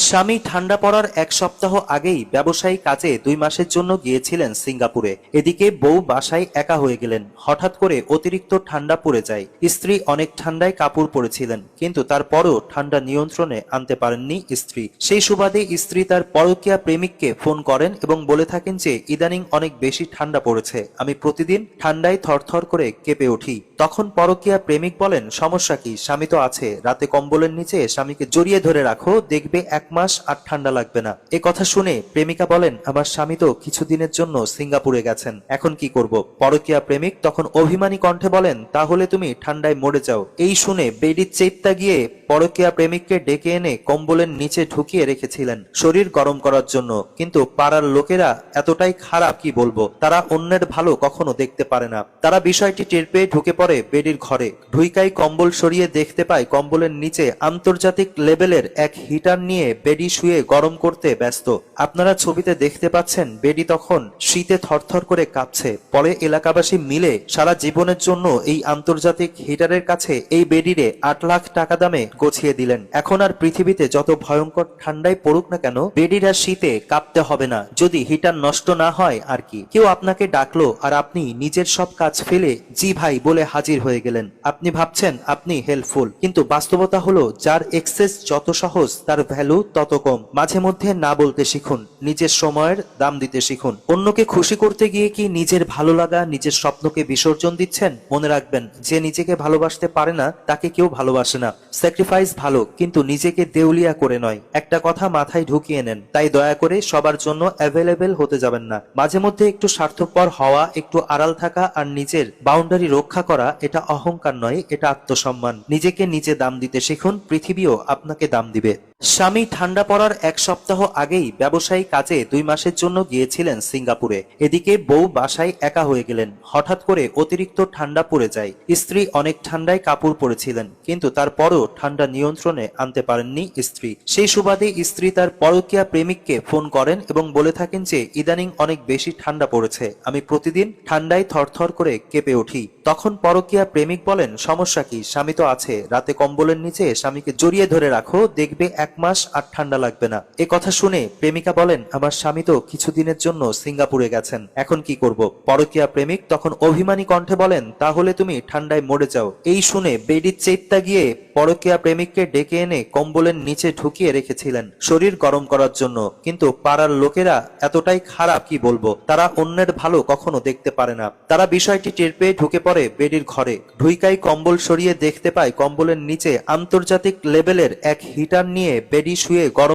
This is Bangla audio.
স্বামী ঠান্ডা পড়ার এক সপ্তাহ আগেই ব্যবসায়ী কাজে 2 মাসের জন্য গিয়েছিলেন সিঙ্গাপুরে। এদিকে বউ বাসায় একা হয়ে গেলেন। হঠাৎ করে অতিরিক্ত ঠান্ডা পড়ে যায়। স্ত্রী অনেক ঠান্ডায় কাপড় পরেছিলেন, কিন্তু তারপরও ঠান্ডা নিয়ন্ত্রণে আনতে পারেননি স্ত্রী। সেই সুবাদে স্ত্রী তার পরকীয়া প্রেমিককে ফোন করেন এবং বলে থাকেন যে ইদানিং অনেক বেশি ঠান্ডা পড়েছে, আমি প্রতিদিন ঠান্ডায় থরথর করে কেঁপে উঠি। তখন পরকীয়া প্রেমিক বলেন, সমস্যা কি, স্বামী তো আছে, রাতে কম্বলের নিচে স্বামীকে জড়িয়ে ধরে রাখো, দেখবে 1 মাস আর ঠান্ডা লাগবে না। এ কথা শুনে প্রেমিকা বলেন, আমার স্বামী তো কিছুদিনের জন্য সিঙ্গাপুরে গেছেন, এখন কি করব। পরকীয়া প্রেমিক তখন অভিমানী কণ্ঠে বলেন, তাহলে তুমি ঠান্ডায় মরে যাও। এই শুনে বেডির চেপটা গিয়ে পরকীয়া প্রেমিককে ডেকে এনে কম্বলের নিচে ঢুকিয়ে রেখেছিলেন শরীর গরম করার জন্য। কিন্তু পাড়ার লোকেরা এতটাই খারাপ, কি বলবো, তারা অন্যের ভালো কখনো দেখতে পারে না। তারা বিষয়টি টের পেয়ে ঢুকে পড়ে বেডির ঘরে। ঢুইকাই কম্বল সরিয়ে দেখতে পায় কম্বলের নিচে আন্তর্জাতিক লেভেলের এক হিটার নিয়ে বেডি শুয়ে গরম করতে ব্যস্ত। আপনারা ছবিতে দেখতে পাচ্ছেন বেডি তখন শীতে থরথর করে কাঁপছে। পরে এলাকাবাসী মিলে সারা জীবনের জন্য এই আন্তর্জাতিক হিটারের কাছে এই বেডিরে 8 লাখ টাকা দামে গছিয়ে দিলেন। এখন আর পৃথিবীতে যত ভয়ঙ্কর ঠান্ডায় পড়ুক না কেন, বেডির আর শীতে কাঁপতে হবে না, যদি হিটার নষ্ট না হয় আর কি। কেউ আপনাকে ডাকলো আর আপনি নিজের সব কাজ ফেলে জি ভাই বলে হাজির হয়ে গেলেন। আপনি ভাবছেন আপনি হেল্পফুল, কিন্তু বাস্তবতা হলো যার এক্সেস যত সহজ তার ভ্যালু তত কম। মাঝে মধ্যে না বলতে শিখুন, নিজের সময়ের দাম দিতে শিখুন। অন্যকে খুশি করতে গিয়ে কি নিজের ভালো লাগা, নিজের স্বপ্নকে বিসর্জন দিচ্ছেন? মনে রাখবেন, যে নিজেকে ভালোবাসতে পারে না তাকে কেউ ভালোবাসে না। স্যাক্রিফাইস ভালো, কিন্তু নিজেকে দেউলিয়া করে নয়। একটা কথা মাথায় ঢুকিয়ে নেন, তাই দয়া করে সবার জন্য অ্যাভেলেবেল হতে যাবেন না। মাঝে মধ্যে একটু স্বার্থপর হওয়া, একটু আড়াল থাকা আর নিজের বাউন্ডারি রক্ষা করা, এটা অহংকার নয়, এটা আত্মসম্মান। নিজেকে নিজে দাম দিতে শিখুন, পৃথিবীও আপনাকে দাম দিবে। স্বামী ঠান্ডা পড়ার এক সপ্তাহ আগেই ব্যবসায়ী কাজে 2 মাসের জন্য গিয়েছিলেন সিঙ্গাপুরে। এদিকে বউ বাসায় একা হয়ে গেলেন। হঠাৎ করে অতিরিক্ত ঠান্ডা পড়ে যায়। স্ত্রী অনেক ঠান্ডায় কাপড় পরেছিলেন, কিন্তু তারপরও ঠান্ডা নিয়ন্ত্রণে আনতে পারেননি স্ত্রী। সেই সুবাদে স্ত্রী তার পরকীয়া প্রেমিককে ফোন করেন এবং বলে থাকেন যে ইদানিং অনেক বেশি ঠান্ডা পড়েছে, আমি প্রতিদিন ঠান্ডায় থরথর করে কেঁপে উঠি। তখন পরকীয়া প্রেমিক বলেন, সমস্যা কি, স্বামী তো আছে, রাতে কম্বলের নিচে স্বামীকে জড়িয়ে ধরে রাখো, দেখবে 1 মাস আর ঠান্ডা লাগবে না। এ কথা শুনে প্রেমিকা বলেন, আমার স্বামী তো কিছুদিনের জন্য সিঙ্গাপুরে গেছেন, এখন কি করব। পরকীয়া প্রেমিক তখন অভিমানী কণ্ঠে বলেন, তাহলে তুমি ঠান্ডায় মরে যাও। এই শুনে বেডির চেপটা গিয়ে পরকীয়া প্রেমিককে ডেকে এনে কম্বলের নিচে ঢুকিয়ে রেখেছিলেন শরীর গরম করার জন্য। কিন্তু পাড়ার লোকেরা এতটাই খারাপ, কি বলবো, তারা অন্যের ভালো কখনো দেখতে পারে না। তারা বিষয়টি টের পেয়ে ঢুকে পড়ে বেডির ঘরে। ঢুইকাই কম্বল সরিয়ে দেখতে পায় কম্বলের নিচে আন্তর্জাতিক লেভেলের এক হিটার নিয়ে বেডি শুয়ে গরম